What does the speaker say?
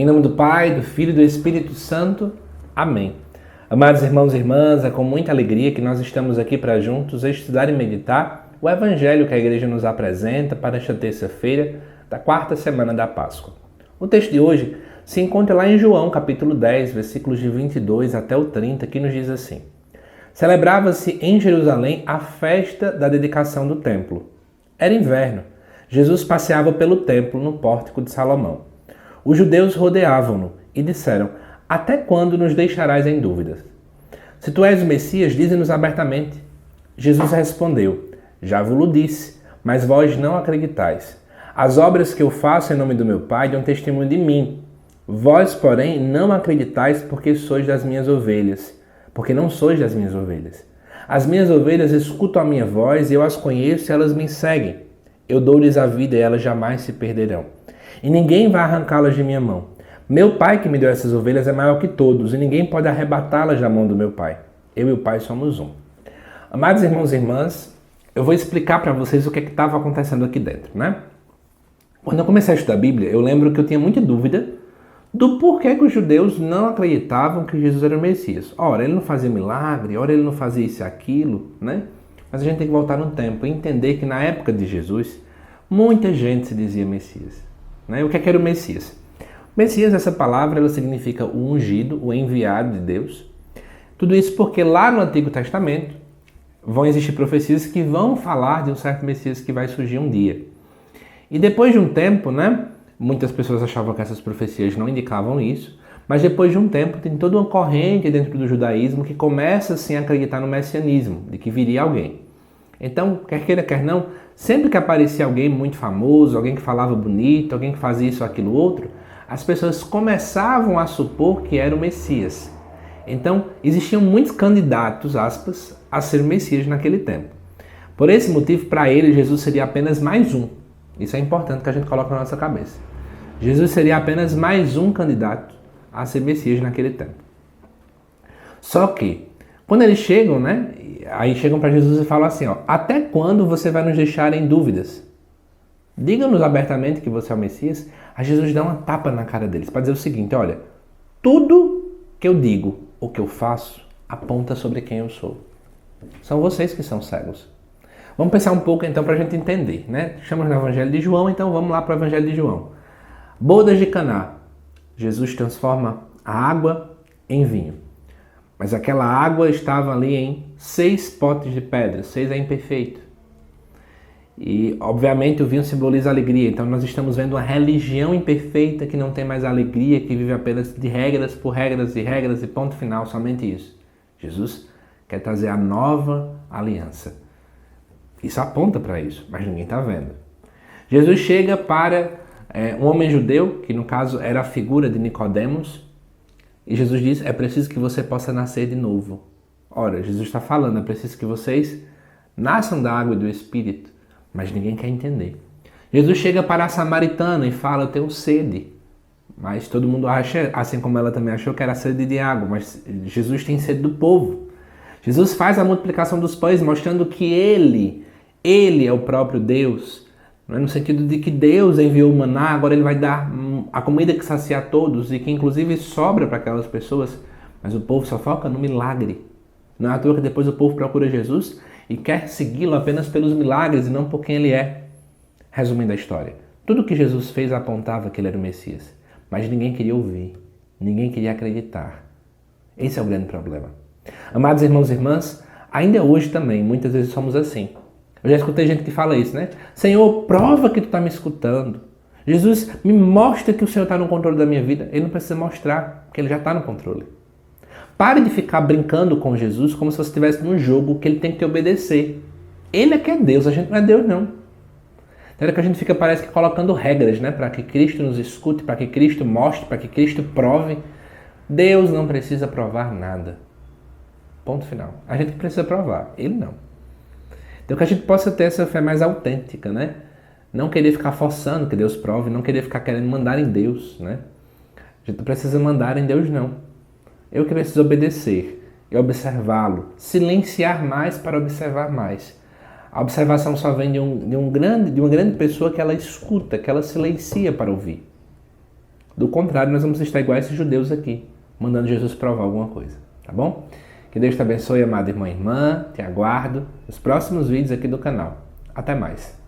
Em nome do Pai, do Filho e do Espírito Santo. Amém. Amados irmãos e irmãs, é com muita alegria que nós estamos aqui para juntos estudar e meditar o Evangelho que a Igreja nos apresenta para esta terça-feira da quarta semana da Páscoa. O texto de hoje se encontra lá em João, capítulo 10, versículos de 22 até o 30, que nos diz assim: Celebrava-se em Jerusalém a festa da dedicação do templo. Era inverno. Jesus passeava pelo templo no pórtico de Salomão. Os judeus rodeavam-no e disseram: Até quando nos deixarás em dúvidas? Se tu és o Messias, dize-nos abertamente. Jesus respondeu: Já vos disse, mas vós não acreditais. As obras que eu faço em nome do meu Pai dão testemunho de mim. Vós, porém, não acreditais porque sois das minhas ovelhas, porque não sois das minhas ovelhas. As minhas ovelhas escutam a minha voz e eu as conheço e elas me seguem. Eu dou-lhes a vida e elas jamais se perderão. E ninguém vai arrancá-las de minha mão. Meu Pai que me deu essas ovelhas é maior que todos, e ninguém pode arrebatá-las da mão do meu Pai. Eu e o Pai somos um. Amados irmãos e irmãs, eu vou explicar para vocês o que estava acontecendo aqui dentro, né? Quando eu comecei a estudar a Bíblia, eu lembro que eu tinha muita dúvida do porquê que os judeus não acreditavam que Jesus era o Messias. Ora, ele não fazia milagre, ora ele não fazia isso e aquilo, né? Mas a gente tem que voltar no tempo e entender que na época de Jesus, muita gente se dizia Messias. Né? O que era o Messias? Messias, essa palavra, ela significa o ungido, o enviado de Deus. Tudo isso porque lá no Antigo Testamento vão existir profecias que vão falar de um certo Messias que vai surgir um dia. E depois de um tempo, né, muitas pessoas achavam que essas profecias não indicavam isso, mas depois de um tempo tem toda uma corrente dentro do judaísmo que começa assim a acreditar no messianismo, de que viria alguém. Então, quer queira, quer não, sempre que aparecia alguém muito famoso, alguém que falava bonito, alguém que fazia isso, aquilo, outro, as pessoas começavam a supor que era o Messias. Então, existiam muitos candidatos, aspas, a ser o Messias naquele tempo. Por esse motivo, para ele, Jesus seria apenas mais um. Isso é importante que a gente coloque na nossa cabeça. Jesus seria apenas mais um candidato a ser Messias naquele tempo. Só que, quando eles chegam, né? Aí chegam para Jesus e falam assim, ó: Até quando você vai nos deixar em dúvidas? Diga-nos abertamente que você é o Messias. Aí Jesus dá uma tapa na cara deles para dizer o seguinte: olha, tudo que eu digo, o que eu faço, aponta sobre quem eu sou. São vocês que são cegos. Vamos pensar um pouco então para a gente entender, né? Estamos no Evangelho de João, então vamos lá para o Evangelho de João. Bodas de Caná. Jesus transforma a água em vinho. Mas aquela água estava ali em 6 potes de pedra, 6 é imperfeito. E, obviamente, o vinho simboliza alegria. Então, nós estamos vendo uma religião imperfeita que não tem mais alegria, que vive apenas de regras por regras e ponto final, somente isso. Jesus quer trazer a nova aliança. Isso aponta para isso, mas ninguém está vendo. Jesus chega para um homem judeu, que no caso era a figura de Nicodemos, e Jesus diz: é preciso que você possa nascer de novo. Ora, Jesus está falando, é preciso que vocês nasçam da água e do Espírito, mas ninguém quer entender. Jesus chega para a samaritana e fala: eu tenho sede. Mas todo mundo acha, assim como ela também achou, que era sede de água, mas Jesus tem sede do povo. Jesus faz a multiplicação dos pães, mostrando que Ele é o próprio Deus, no sentido de que Deus enviou o maná, agora Ele vai dar a comida que sacia a todos e que inclusive sobra para aquelas pessoas, mas o povo só foca no milagre. Não é à toa que depois o povo procura Jesus e quer segui-lo apenas pelos milagres e não por quem Ele é. Resumindo a história, tudo que Jesus fez apontava que Ele era o Messias, mas ninguém queria ouvir, ninguém queria acreditar. Esse é o grande problema. Amados irmãos e irmãs, ainda hoje também, muitas vezes somos assim. Eu já escutei gente que fala isso, né? Senhor, prova que tu está me escutando. Jesus, me mostra que o Senhor está no controle da minha vida. Ele não precisa mostrar, porque Ele já está no controle. Pare de ficar brincando com Jesus como se você estivesse num jogo que Ele tem que te obedecer. Ele é que é Deus, a gente não é Deus, não. Então, que a gente fica, parece que, colocando regras, né? Para que Cristo nos escute, para que Cristo mostre, para que Cristo prove. Deus não precisa provar nada. Ponto final. A gente precisa provar, Ele não. Então que a gente possa ter essa fé mais autêntica, né? Não querer ficar forçando que Deus prove, não querer ficar querendo mandar em Deus, né? A gente não precisa mandar em Deus, não. Eu que preciso obedecer e observá-lo, silenciar mais para observar mais. A observação só vem de uma grande pessoa que ela escuta, que ela silencia para ouvir. Do contrário, nós vamos estar igual a esses judeus aqui, mandando Jesus provar alguma coisa, tá bom? Que Deus te abençoe, amado irmão e irmã. Te aguardo nos próximos vídeos aqui do canal. Até mais.